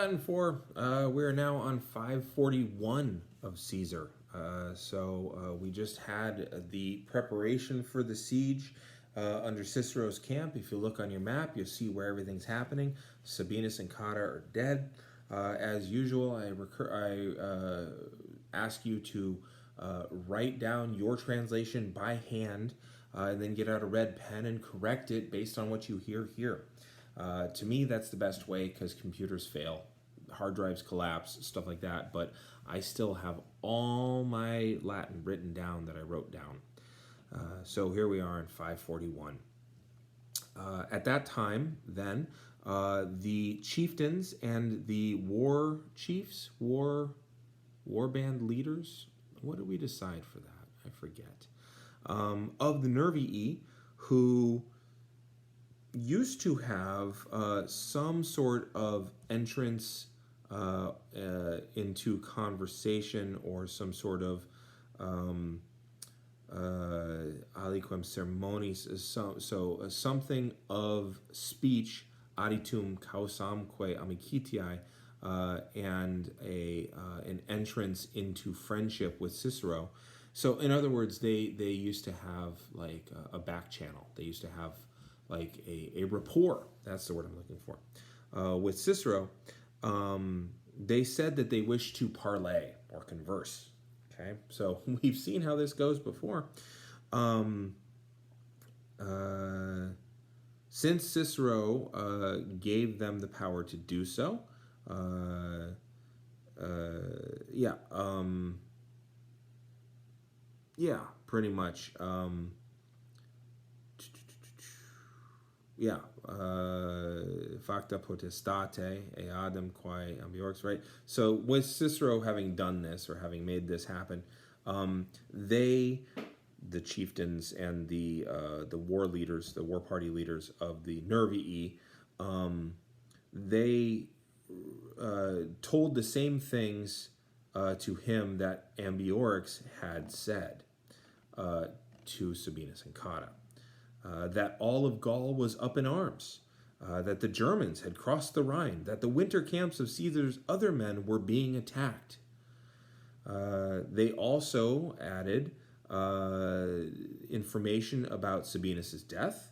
Latin 4. We are now on 541 of Caesar. We just had the preparation for the siege under Cicero's camp. If you look on your map, you'll see where everything's happening. Sabinus and Cotta are dead. As usual, I ask you to write down your translation by hand and then get out a red pen and correct it based on what you hear here. To me, that's the best way because computers fail, hard drives collapse, stuff like that. But I still have all my Latin written down that I wrote down. So here we are in 541. At that time, then, the chieftains and the war chiefs, war band leaders, what did we decide for that? I forget. Of the Nervii, who used to have some sort of entrance into conversation or some sort of aliquem ceremonies, something of speech, aditum causamque amicitiae, and an entrance into friendship with Cicero. So in other words, they used to have like a back channel. They used to have like a rapport. That's the word I'm looking for. With Cicero, they said that they wish to parley or converse. Okay, so we've seen how this goes before. Since Cicero gave them the power to do so, pretty much. Facta potestate eadem quae ambiorix, right? So with Cicero having done this or having made this happen, the chieftains and the war leaders, the war party leaders of the Nervii, they told the same things to him that Ambiorix had said to Sabinus and Cotta. That all of Gaul was up in arms, that the Germans had crossed the Rhine, that the winter camps of Caesar's other men were being attacked. They also added information about Sabinus's death,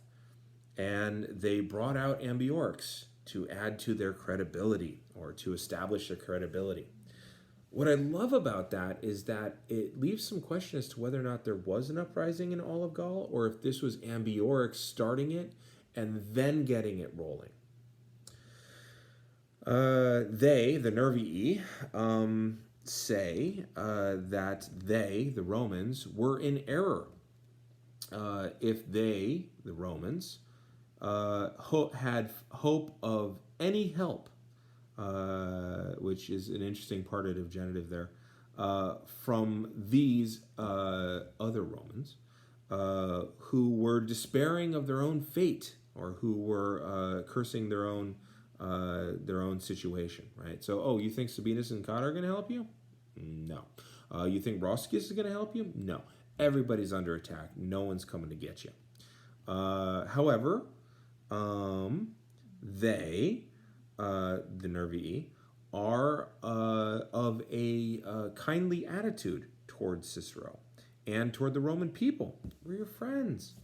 and they brought out Ambiorix to add to their credibility or to establish their credibility. What I love about that is that it leaves some question as to whether or not there was an uprising in all of Gaul, or if this was Ambiorix starting it and then getting it rolling. They, the Nervii, say that they, the Romans, were in error if they, the Romans, had hope of any help, which is an interesting partitive genitive there, from these other Romans who were despairing of their own fate or who were cursing their own situation, right? So, you think Sabinus and Cotta are going to help you? No. You think Roscius is going to help you? No. Everybody's under attack. No one's coming to get you. However, they, the Nervii, are of a kindly attitude toward Cicero and toward the Roman people. We're your friends.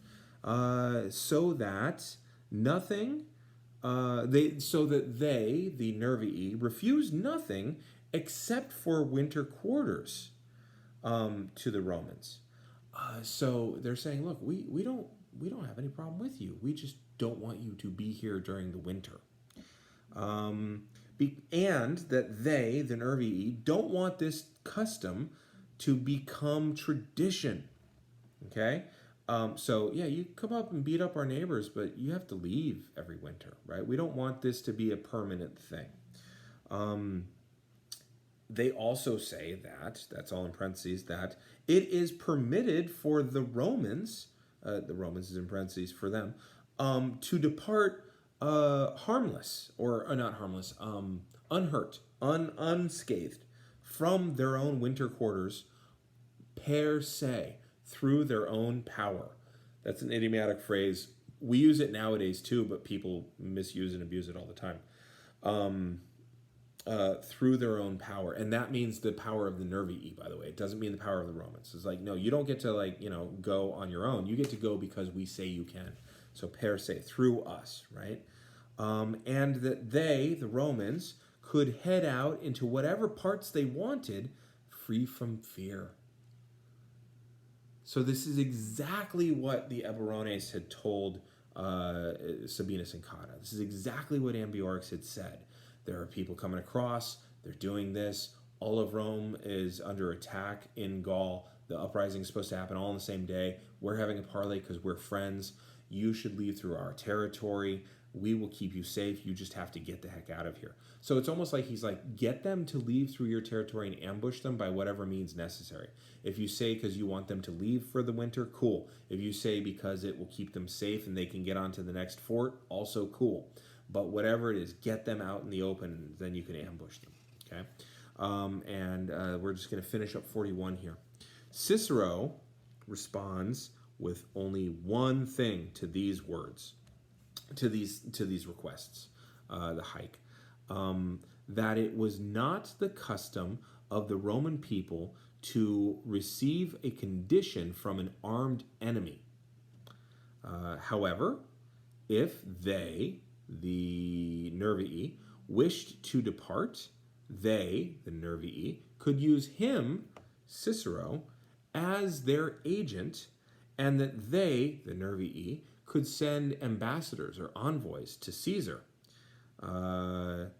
So that nothing, they, the Nervii, refuse nothing except for winter quarters to the Romans. So they're saying, look, we don't have any problem with you. We just don't want you to be here during the winter. And that they, the Nervii, don't want this custom to become tradition. Okay? You come up and beat up our neighbors, but you have to leave every winter, right? We don't want this to be a permanent thing. They also say that's all in parentheses, that it is permitted for the Romans is in parentheses for them, to depart harmless, or not harmless, unhurt, unscathed from their own winter quarters, per se, through their own power. That's an idiomatic phrase. We use it nowadays too, but people misuse and abuse it all the time. through their own power. And that means the power of the Nervii, by the way. It doesn't mean the power of the Romans. It's like, no, you don't get to go on your own. You get to go because we say you can. So per se, through us, right? And that they, the Romans, could head out into whatever parts they wanted, free from fear. So this is exactly what the Eburones had told Sabinus and Cotta. This is exactly what Ambiorix had said. There are people coming across, they're doing this. All of Rome is under attack in Gaul. The uprising is supposed to happen all on the same day. We're having a parley because we're friends. You should leave through our territory. We will keep you safe. You just have to get the heck out of here. So it's almost like he's like, get them to leave through your territory and ambush them by whatever means necessary. If you say because you want them to leave for the winter, cool. If you say because it will keep them safe and they can get on to the next fort, also cool. But whatever it is, get them out in the open, then you can ambush them. Okay, we're just going to finish up 41 here. Cicero responds with only one thing to these words, to these requests, the hike, that it was not the custom of the Roman people to receive a condition from an armed enemy. However, if they, the Nervii, wished to depart, they, the Nervii, could use him, Cicero, as their agent, and that they, the Nervii, could send ambassadors or envoys to Caesar. And,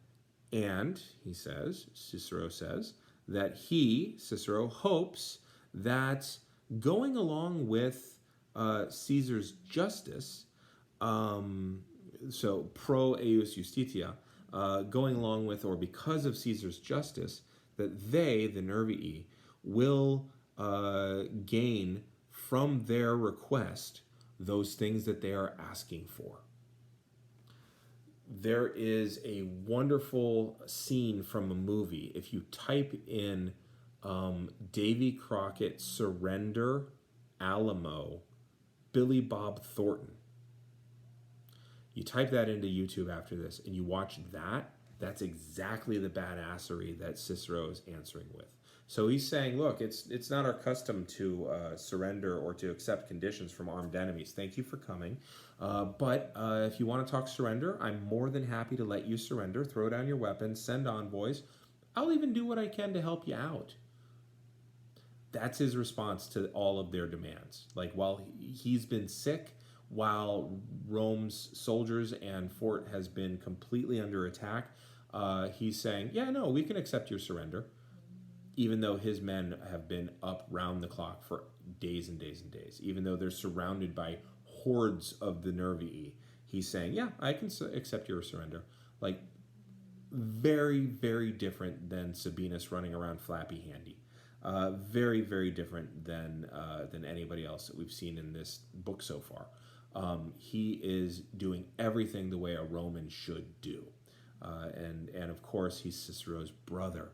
he says, Cicero says, that he, Cicero, hopes that going along with Caesar's justice, so pro eius justitia, going along with or because of Caesar's justice, that they, the Nervii, will gain from their request those things that they are asking for. There is a wonderful scene from a movie. If you type in Davy Crockett surrender Alamo Billy Bob Thornton, you type that into YouTube after this and you watch that, that's exactly the badassery that Cicero is answering with. So he's saying, look, it's not our custom to surrender or to accept conditions from armed enemies. Thank you for coming. But if you want to talk surrender, I'm more than happy to let you surrender. Throw down your weapons, send envoys. I'll even do what I can to help you out. That's his response to all of their demands. Like, while he's been sick, while Rome's soldiers and fort has been completely under attack, he's saying, yeah, no, we can accept your surrender, even though his men have been up round the clock for days and days and days, even though they're surrounded by hordes of the Nervii. He's saying, yeah, I can accept your surrender. Like, very, very different than Sabinus running around flappy handy. Very, very different than anybody else that we've seen in this book so far. He is doing everything the way a Roman should do. And of course, he's Cicero's brother.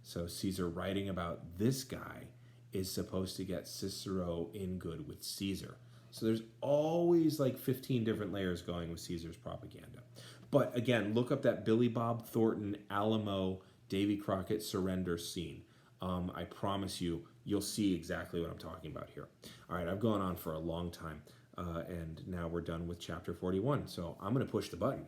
So Caesar writing about this guy is supposed to get Cicero in good with Caesar. So there's always like 15 different layers going with Caesar's propaganda. But again, look up that Billy Bob Thornton, Alamo, Davy Crockett surrender scene. I promise you, you'll see exactly what I'm talking about here. All right, I've gone on for a long time, and now we're done with chapter 41. So I'm going to push the button.